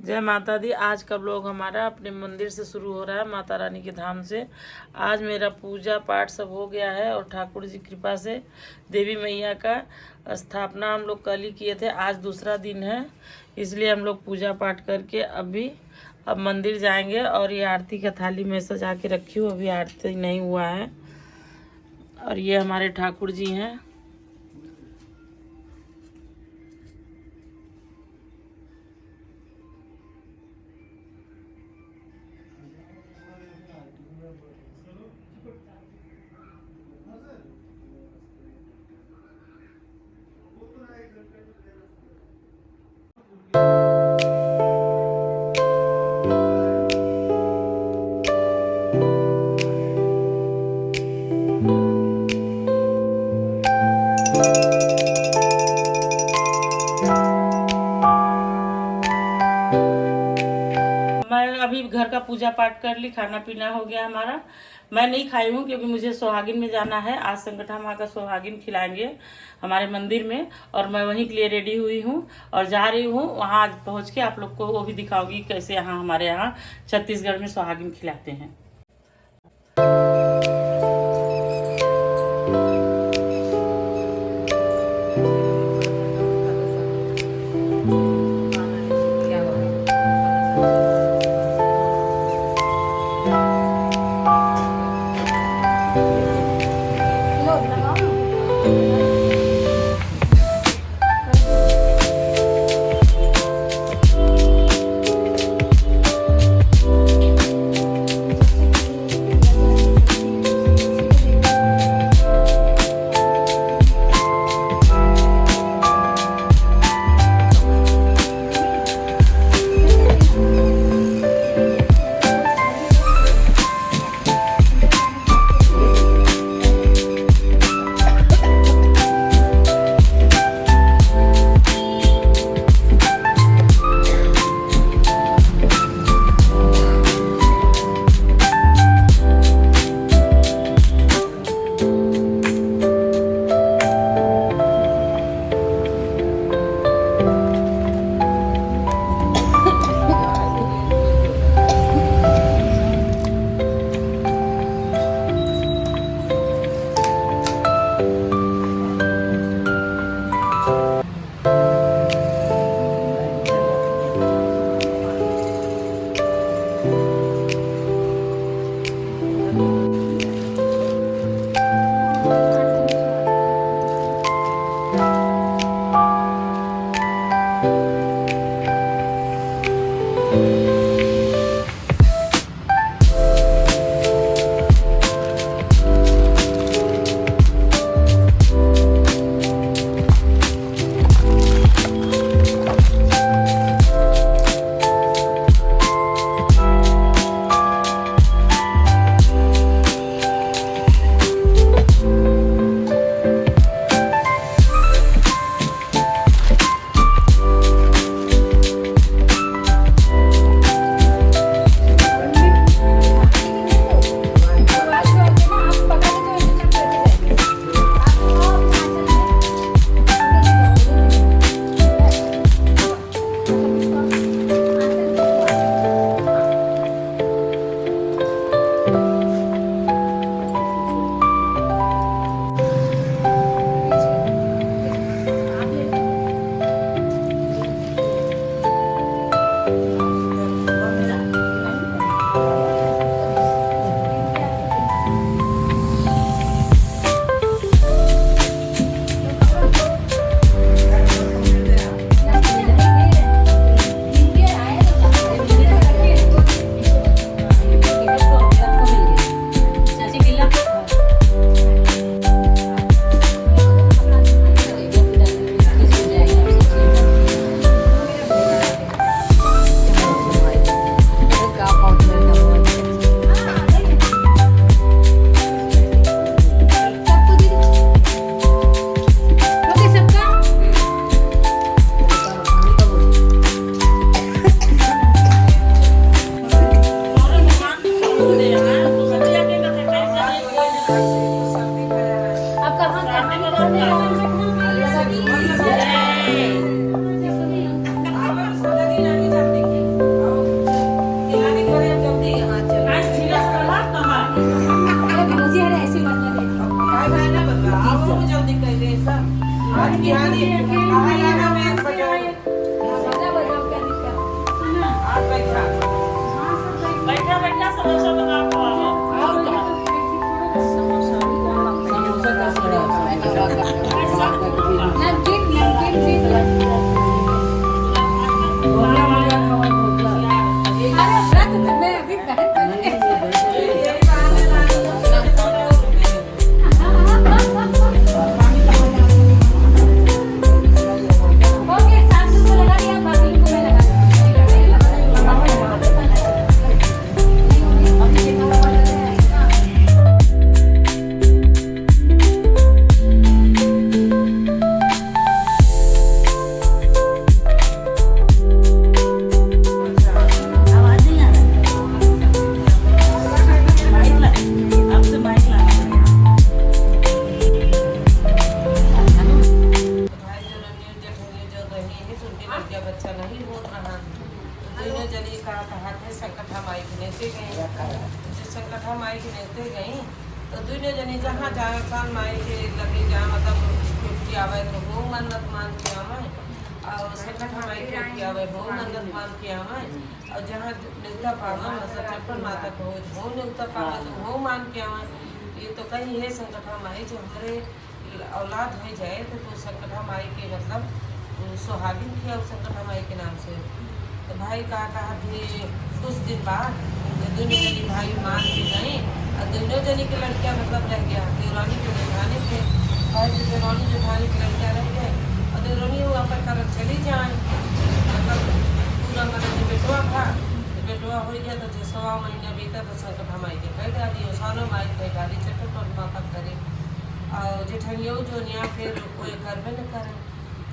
जय माता दी। आज का ब्लॉग हमारा अपने मंदिर से शुरू हो रहा है, माता रानी के धाम से। आज मेरा पूजा पाठ सब हो गया है और ठाकुर जी कृपा से देवी मैया का स्थापना हम लोग कल ही किए थे। आज दूसरा दिन है, इसलिए हम लोग पूजा पाठ करके अब मंदिर जाएंगे। और ये आरती का थाली में सजा के रखी हूँ, अभी आरती नहीं हुआ है। और ये हमारे ठाकुर जी हैं। मैं अभी घर का पूजा पाठ कर ली, खाना पीना हो गया हमारा। मैं नहीं खाई हूँ क्योंकि मुझे सोहागिन में जाना है। आज संगठा माँ का सोहागिन खिलाएंगे हमारे मंदिर में, और मैं वहीं के लिए रेडी हुई हूँ और जा रही हूँ। वहाँ आज पहुँच के आप लोग को वो भी दिखाऊंगी कैसे यहाँ हमारे यहाँ छत्तीसगढ़ में सोहागिन खिलाते हैं। समोसा बना को और क्या समोसा का नमकीन चीज ढोकला मंगा खावा ढोकला अरे रख दे मैं अभी संकटा माई के नेते गई तो दुनिया जनी जहाँ जाए कान माई के लगे जा मतलब आवे तो वो मन्नत मान के आवे और संकटा माई के आवे वो मन्नत मान के आवे और जहाँ न्योता पावा मतलब चप्पल माता को वो न्योता पावा तो वो मान के आवे। ये तो कहीं है संकटा माई जो हमारे औलाद हो जाए तो संकटा माई के मतलब सुहागिन किया उस संकटा माई के नाम से। तो भाई कहा भी कुछ दिन बाद दोनों जनी भाई मान के गए और दोनों जनी की लड़कियां मतलब रह गया देवरानी के जेठानी थे भाई जो देवरानी जेठानी की लड़कियां रह गए और देवरानी वहाँ पर कर चली जाए मतलब पूरा मतलब जो बेटवा था तो बेटवा हो गया तो 6 महीना बीता तो संकटा माई के कह डाली सालों माई कह डाली चट्टो पर मापा करे और जेठनियों जो नया फिर कोई करवे न करे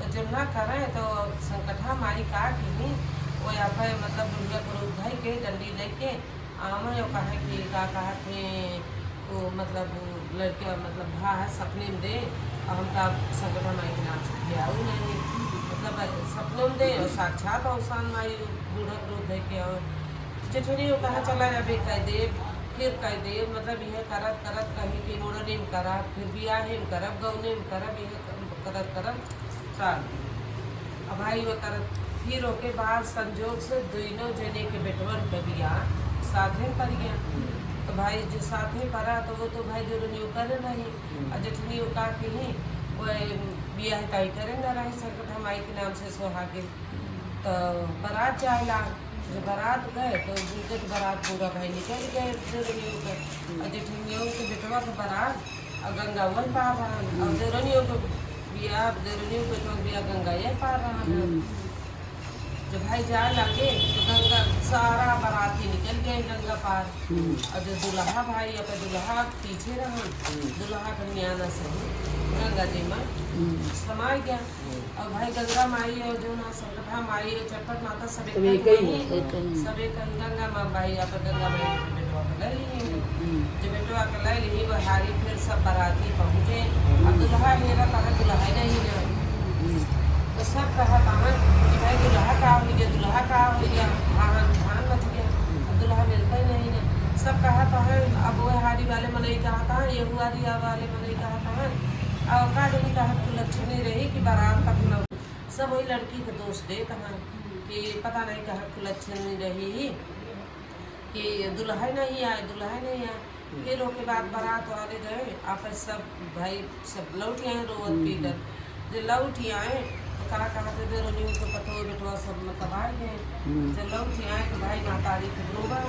तो जब ना करे तो संकटा माई का कि वो यहाँ पर मतलब दुर्गा को उठाई के डंडी लेके आमा यो कहा कि का कहा थे वो मतलब लड़के मतलब भा है सपने में दे और हमका संकटा माई के नाम से किया वो नहीं मतलब सपने में दे और साक्षात अवसान माई बूढ़ा क्रोध दे के और जेठनी वो कहा चला जाबे कह दे फिर कह दे मतलब यह करत करत कहीं कि मोड़ने में करा फिर बियाहे में करब गौने में करब यह करत करब साल अब भाई वो करत फिर ओके बाद संजोग से दोनों जने के बेटवन पे बिया साथे पर गया तो भाई जो साथे पड़ा तो वो तो भाई जो न्यू करे नहीं और जेठनी का के ही वो बिया तय करे ना रही संकटा माई के नाम से सुहागिन तो बारात जाएला जो बारात गए तो गुजर बारात पूरा भाई निकल गए देवरनियों के और जेठनियों के बेटवा के बारात और गंगा वन पार रहा और देवरनियों को बिया देवरनियों के बेटवा बिया गंगा ये पार रहा जब भाई जाए लगे तो गंगा सारा बाराती निकल गए गंगा पार और जो दुल्हा भाई अब दुल्हा पीछे रहा दुल्हा कन्याना से गंगा जी में समा गया और भाई गंगा माई और जो ना संकटा माई और चटपट माता सब एक गंगा माँ भाई अब गंगा माई बेटवा के ले ली जो बेटवा के ले ली वो हारी फिर सब बाराती पहुँचे अब दुल्हा मेरा कहा दुल्हा नहीं ना तो सब कहा कहाँ कि भाई दुल्हा का हो गया धान बच गया अब दुल्हा मिलता ही नहीं ना सब कहा कहाँ अब वो हारी वाले मनई कहा कहाँ ये हुआरी वाले मनई कहा कहाँ और का जनी कहा तो लक्ष्मी रही कि बारात तक न सब वही लड़की के दोष दे कहाँ कि पता नहीं कहा तो लक्ष्मी रही कि दुल्हा नहीं आए फिर उसके बाद बारात वाले गए आप सब भाई सब लौट आए रोवत पीकर जो लौट आए कहा थे देवरनियों को पतो बेटवा सब मतलब आ गए जब लौट आए तो भाई मातारी के रोवे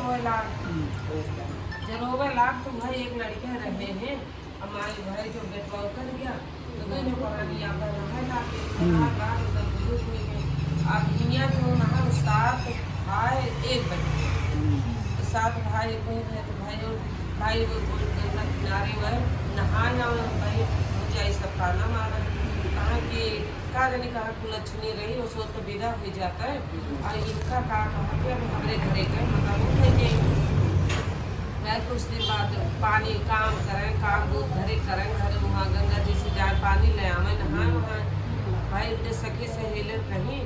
लाग तो भाई एक लड़के रहे हैं हमारे भाई जो बेटवा उतर गया तो दोनों पढ़ा लिया अब हिया जो नहा 7 भाई एक बहन 7 भाई बहन है तो भाई वो गंगा किनारे वह नहाया भाई मुझे सब खाना मारा कहा कि का जाने कहा कुलच्छनी रही उस वक्त तो विदा हो जाता है और इनका कहा कि अब हमारे घरे गए मतलब उठेंगे मैं कुछ दिन बाद पानी काम दूध घरे वहाँ गंगा जी से जाए पानी ले आवे नहाए वहाँ भाई उनके सखी सहेले कहीं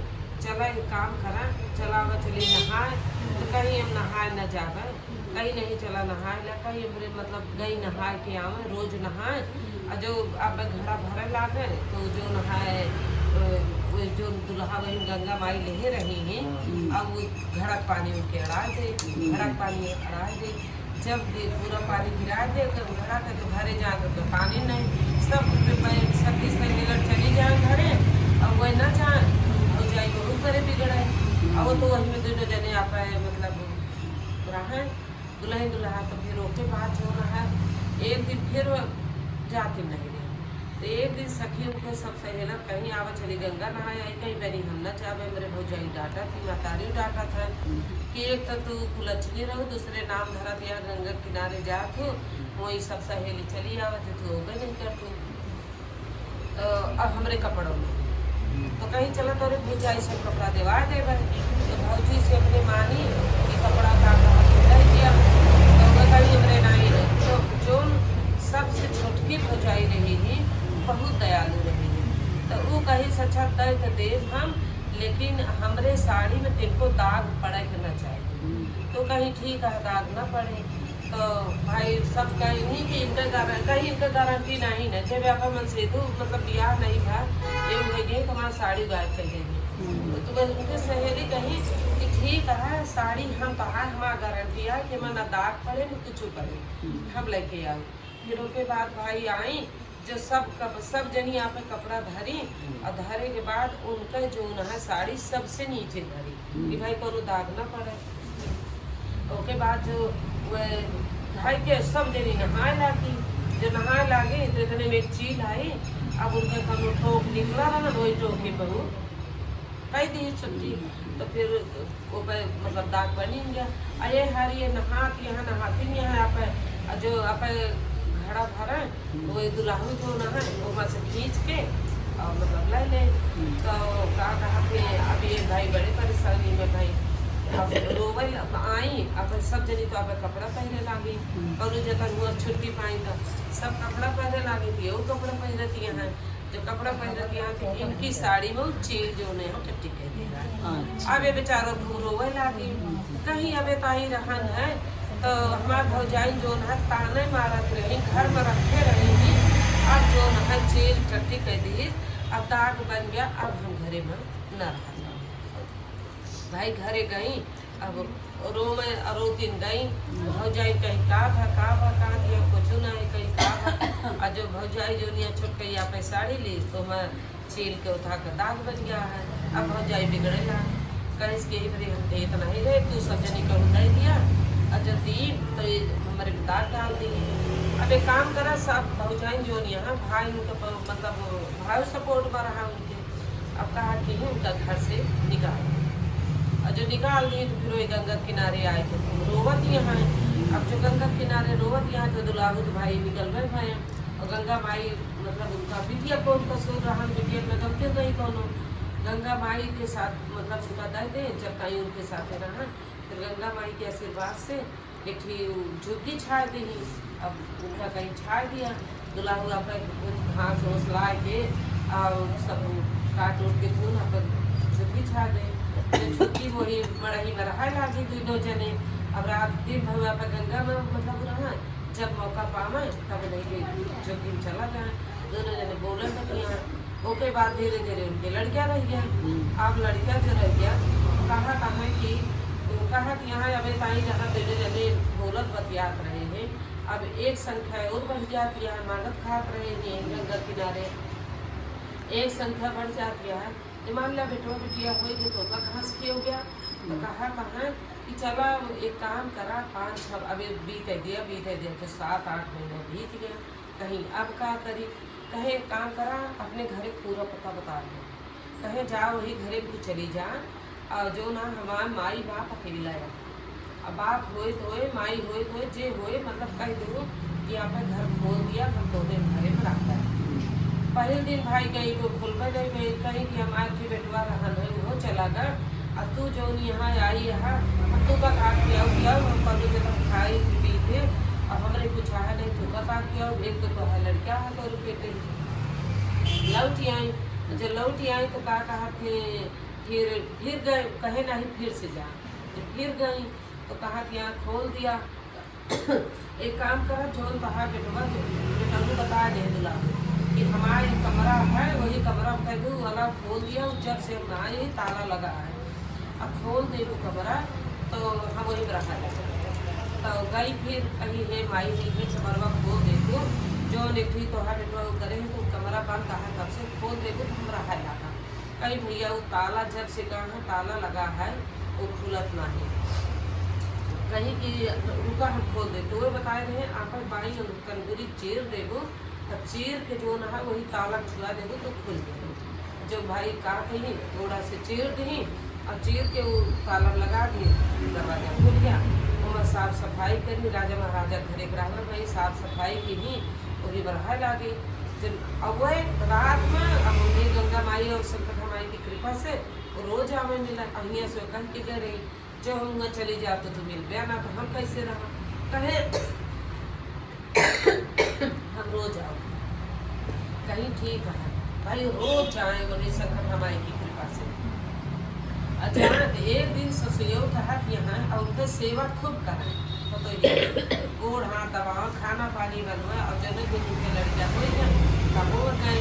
चला एक काम करा चलावा चली नहाए तो कहीं हम नहाए न जावे कहीं नहीं चला नहाए ला कहीं हमरे मतलब गई नहाए के आवे रोज नहाए और जो अब घड़ा भरे लागे तो जो नहाए वो जो दुल्हा बहन गंगा माई ले रही हैं, अब वो घड़क पानी उनके अड़ा दे, घड़क पानी अड़ा दे, जब पूरा पानी गिरा दे तो घड़ा के तो घरे जाकर तो पानी नहीं, सब सखी से लेकर चली जाए घरे, अब वह न जाए हो जाए वो करे बिगड़े, अब वो तो वही में दोनों जने आप मतलब रहा दुल्हन दुल्हा। तो फिर ओके बात हो रहा है, एक दिन फिर जाती नहीं रही, तो एक दिन सखी उनके सब सहेला कहीं आवा चली गंगा नहाए आई, कहीं बनी हम न चाहे, मेरे भौजाई डांटा थी, मातारी डांटा था कि एक तो तू कुलच्छनी रहो, दूसरे नाम धरा दिया गंगा किनारे जा तू, वही सब सहेली चली आवत तू हो गए नहीं कर तू, तो अब हमरे कपड़ों में तो कहीं चला तो भौजाई सब कपड़ा दिवा दे, तो भौजी से अपने मानी कि कपड़ा का कर दिया, तो वह कहीं हमरे नहीं रही, तो जो सबसे छोटकी भौजाई रही थी बहुत दयालु रही है, तो वो कहीं सच्चा दे तो दे हम, लेकिन हमरे साड़ी में तिनको दाग पड़े के न चाहिए, तो कहीं ठीक है दाग न पड़े, तो भाई सब कहीं कि इनका गारंटी नहीं है, जब आप मन से तो मतलब ब्याह नहीं था ये गई तुम्हारा साड़ी गायब कर देंगे, तो उनके सहेली कहीं कि ठीक है साड़ी हम कहा हमारा गारंटी है कि मैं न दाग पड़े न कुछ पड़े, हम लेके आओ। फिर उसके बाद भाई आई जो सब जनी यहाँ पे कपड़ा धरी, और धरे के बाद उनका जो है साड़ी सबसे नीचे धरी कि भाई कोनो दाग न पड़े। उसके बाद जो वह भाई के सब जनी नहाए लागी, जो नहाए लागी तो इतने में एक चील आई, अब उनके कोनो टोक निकला रहा वही टोक के बहू कही दी छुट्टी, तो फिर वो मतलब दाग बनी गया, अरे हर ये नहाती यहाँ नहाती नहीं है आप जो आप घड़ा भरा वो दुल्हन जो ना है वो वहाँ से खींच के और मतलब ले ले, तो कहा कि अब ये भाई बड़े परेशानी में भाई, अब रोवल आई अब सब जनी तो अब कपड़ा पहने लागी, और जगह हुआ छुट्टी पाई तो सब कपड़ा पहने लागी थी, वो कपड़ा पहनती हैं, जो कपड़ा पहनती हैं तो इनकी साड़ी में चील जो ने टट्टी कह दे रहा है, अब ये बेचारों को रोवे लागी, कहीं अब ताई रहन है, तो हमारे भौजाई जो है ताने मारत रही घर में रखे रहेंगी, अब जो है चील टट्टी कह दी, अब दाग बन गया, अब हम घरे में न रहा भाई घरे गई, अब रो दिन गई भौजाई कहीं का दिया कुछ नहीं कहीं का, और जो भौजाई जो नहीं छोटके यहाँ पे साड़ी ली तो मैं चील के उठा कर दाग बन गया है, अब भौजाई बिगड़े ला कहीं इसके हम दे इतना ही रहे तू सब जनी कहूँ नहीं दिया, और जो दी तो हमारे दाग डाल दी। अब एक काम करा सब भौजाई जो नहीं है भाई उनका मतलब भाई सपोर्ट में रहा उनके, अब कहा कि उनका घर से निकाल, और जो निकाल दिए तो फिर वो गंगा किनारे आए तो रोवत यहाँ है, अब जो गंगा किनारे रोवत यहाँ तो दुलाहुद भाई निकल गए भाई, और गंगा माई मतलब उनका बिटिया कौन कसूर रहा बिटिया में गलती नहीं कोनो, गंगा माई के साथ मतलब उनका दे दे जब कहीं उनके साथ रहा, फिर गंगा माई के आशीर्वाद से एक झुग्गी छाड़ दी, अब उनका कहीं छाड़ दिया, दुलाहू अपना घास घोस ला के और सब काट उट के फूल अपन झुग्गी छाड़ दे, छुट्टी वही मड़ही में रहा लागी दोनों जने, अब रात दिन भर आप गंगा में मतलब रहा, जब मौका पावे तब नहीं झुग्गी में चला जाए, दोनों जने बोले तो यहाँ ओके बाद धीरे धीरे उनके लड़कियाँ रह गया, अब लड़कियाँ जो रह गया कहा कि यहाँ अब ताई जहाँ दोनों जने बोलत बतियात रहे हैं, अब एक संख्या और बढ़ जाती है, मानव खात रहे हैं गंगा किनारे, एक संख्या बढ़ जाती है, मान लिया बेटवा बिटिया हो तो कहाँ से हो गया, तो कहा कि चला एक काम करा 5-6 अभी बीत दिया तो 7-8 महीने बीत गया, कहीं अब क्या करी, कहे एक काम करा अपने घरे पूरा पता बता दे, कहे जाओ वही घरे को चली जा, और जो ना हमारा माई बाप अकेला है, अब बाप होए माई होए जे होए मतलब कह दो कि यहाँ पर घर खोल दिया हम तोड़े घरे में रखता है। पहले दिन भाई गई को खुल गई कहीं कि हमारे की बेटवा रहन है वो चला गया, अब तू जो यहाँ आई है अब तू का खा किया हम पहले जब हम खाई पी थे, अब हमारे कुछ है नहीं तू का किया, एक तो है लड़कियाँ है तो रुपये लौटी आई, जब लौटी आई तो कहा थे फिर गए कहे नहीं फिर से जा, जब फिर गई तो कहा कि यहाँ खोल दिया एक काम करा जो कहा बेटवा बेटा बता दे दुला कि हमारा एक कमरा है, वही कमरा कह दूँ वाला खोल दिया, जब से हम नहाए ही ताला लगा है। अब खोल दे वो कमरा तो हम वही रखा जाए तो गई फिर कहीं है माई नहीं है कमरवा खोल दे तो जो निकली तो हर बेटवा करे तो कमरा बंद कहा तब से खोल दे तो हम रखा जाता कहीं भैया वो ताला जब से कहा ताला लगा है वो खुलत नहीं कहीं की उनका हम खोल दे तो वो बताए रहे आप बाई कंगूरी चीर देगो तब चीर के जो ना है वही ताला छुआ देगो तो खुल देगो जो भाई का कहीं थोड़ा से चीर दी और चीर के वो ताला लगा दिए दरवाजा खुल गया वहाँ साफ सफाई करी राजा महाराजा घरे ग्राहक भाई साफ सफाई की ही वही बढ़ा लागे जब अब वह रात में अब उन्हें गंगा माई और संकटा माई की कृपा से रोज हमें मिला अहिया से कह के गए रही जो हम वहाँ चली जाते तो मिल गया ना तो हम कैसे रहा कहे हम रोज आओ कहीं ठीक है भाई रोज जाए बोले संकटा माई की कृपा से अचानक एक दिन ससुयो कहा कि यहाँ और उनका सेवा खूब करा तो गोड़ हाथ दबाओ खाना पानी बनवा और जन दिन उनके लड़कियाँ हो जाए तब हो गए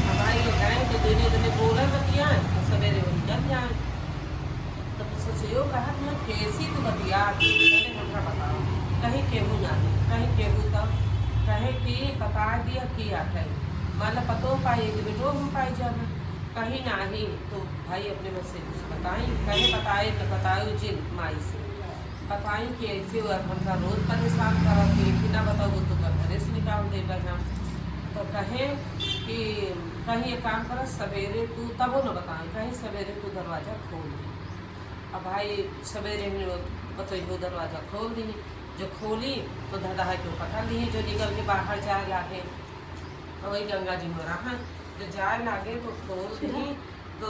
हमारे लोग गए तो दिन दिन बोला बतिया सवेरे उन चल जाए तो ससुयो कहा कि कैसी तो बतिया पहले हमरा बताओ कहीं केहू जाने कहीं केहू तब कहे कि बता दिया किया कहीं मतलब पतो पाए कि बेटो हम पाई जाना कहीं नहीं तो भाई अपने बस से कुछ बताएं कहीं बताए तो बताओ जिन माई से बताएं कि ऐसे हमका रोज परेशान करा कि ना बताओ तो घरे से निकाल दे हम तो कहें कि कहीं एक काम करो सवेरे तू तब न बताएं कहीं सवेरे तू दरवाज़ा खोल दी अब भाई सवेरे बताइए दरवाज़ा खोल दी जो खोली तो धड़ा के पकड़ ली जो निकल के बाहर जाए लागे वही गंगा जी में रहा जो जाए लागे तो खोल दी तो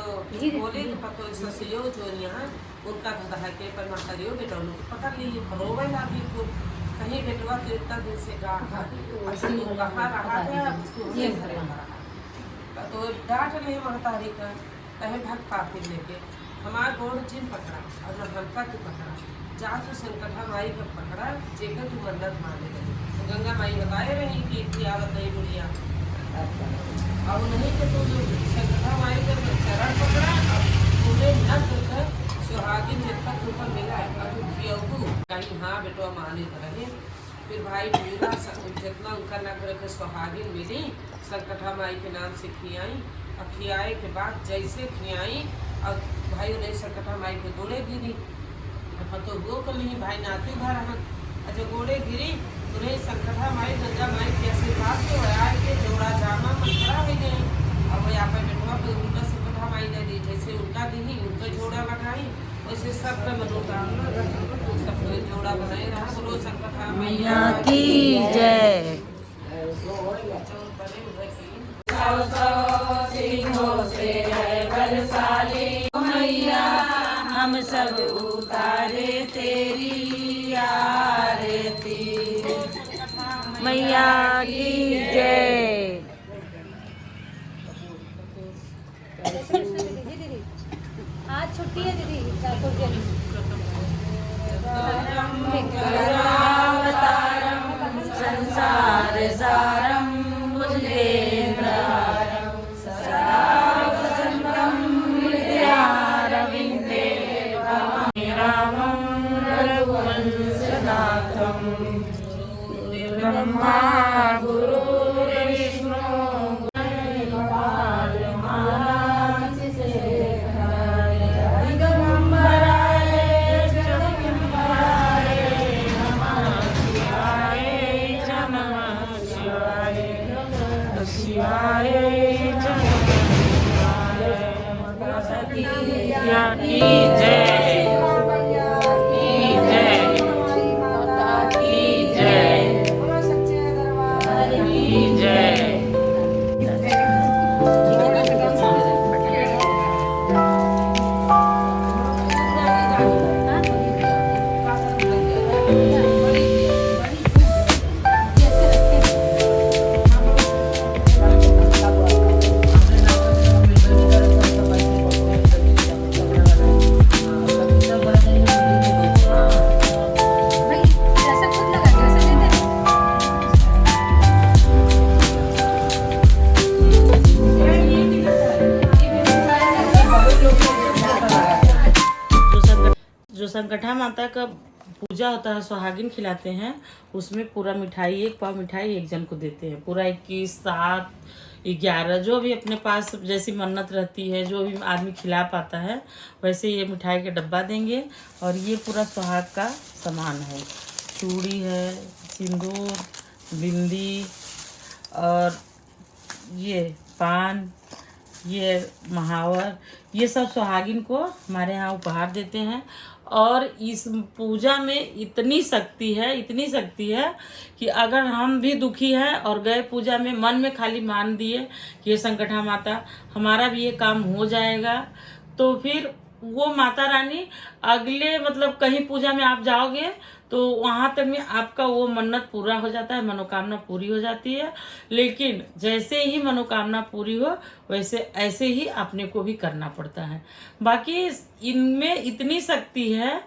बोले तो पतो ससियो जो यहाँ उनका धधा के पर महरियो बेटा लोग पकड़ लिए रोवे लागी को कहीं बेटवा के इतना दिन से कहा रहा है घरे रहा तो डांट ले महतारी का कहे भाग पापी लेके हमारा गोड़ जिन पकड़ा और न हल्का तू पकड़ा जा तू संकटा माई का पकड़ा जेकर तू मन्नत माने लगी तो गंगा माई बताए रही कि इतनी आवत नहीं बुढ़िया अब नहीं कि तू जो संकटा माई का चरण पकड़ा अब पूरे न कर सुहागिन जब तक ऊपर मिला अब पियऊ कहीं हाँ बेटवा माने रहे फिर भाई पूरा जितना उनका लग रहा सुहागिन मिली संकटा माई के नाम से खियाई और खियाए के बाद जैसे खियाई और भाई उन्हें संकटा माई के गोड़े गिरी तो वो कल ही भाई नाती भर अच्छा गोड़े गिरी उन्हें संकटा माई गंगा माई के आशीर्वाद से आए के जोड़ा जामा खड़ा हो गए और वो यहाँ पर बेटवा तो उनका संकटा माई ने दी जैसे उनका दी उनका जोड़ा लगाई वैसे सबका मनोकामना सब जोड़ा बनाए रहा बोलो संकटा मैया की जय। मैया हम सब उतारे तेरी आरती मैया की जय। आज छुट्टी है दीदी ठाकुर जी संसार सारम बुद्धेन्द्रारम सदा वसंतम विद्यारविंदे रामं रघुवंशनाथं ब्रह्मा गुरुर्विष्णु शिवाय की जय की जय की जय की जय। जो संकटा माता का पूजा होता है, सुहागिन खिलाते हैं, उसमें पूरा मिठाई, 1 पाव मिठाई एक जन को देते हैं। पूरा 21, 7, 11 जो भी अपने पास जैसी मन्नत रहती है, जो भी आदमी खिला पाता है, वैसे ये मिठाई का डब्बा देंगे। और ये पूरा सुहाग का सामान है, चूड़ी है, सिंदूर, बिंदी, और ये पान, ये महावर, ये सब सुहागिन को हमारे यहाँ उपहार देते हैं। और इस पूजा में इतनी शक्ति है कि अगर हम भी दुखी हैं और गए पूजा में, मन में खाली मान दिए कि ये संकटा माता हमारा भी ये काम हो जाएगा, तो फिर वो माता रानी अगले मतलब कहीं पूजा में आप जाओगे तो वहाँ तक में आपका वो मन्नत पूरा हो जाता है, मनोकामना पूरी हो जाती है। लेकिन जैसे ही मनोकामना पूरी हो वैसे ऐसे ही अपने को भी करना पड़ता है। बाकी इनमें इतनी शक्ति है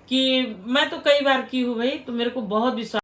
कि मैं तो कई बार की हूँ भाई, तो मेरे को बहुत विश्वास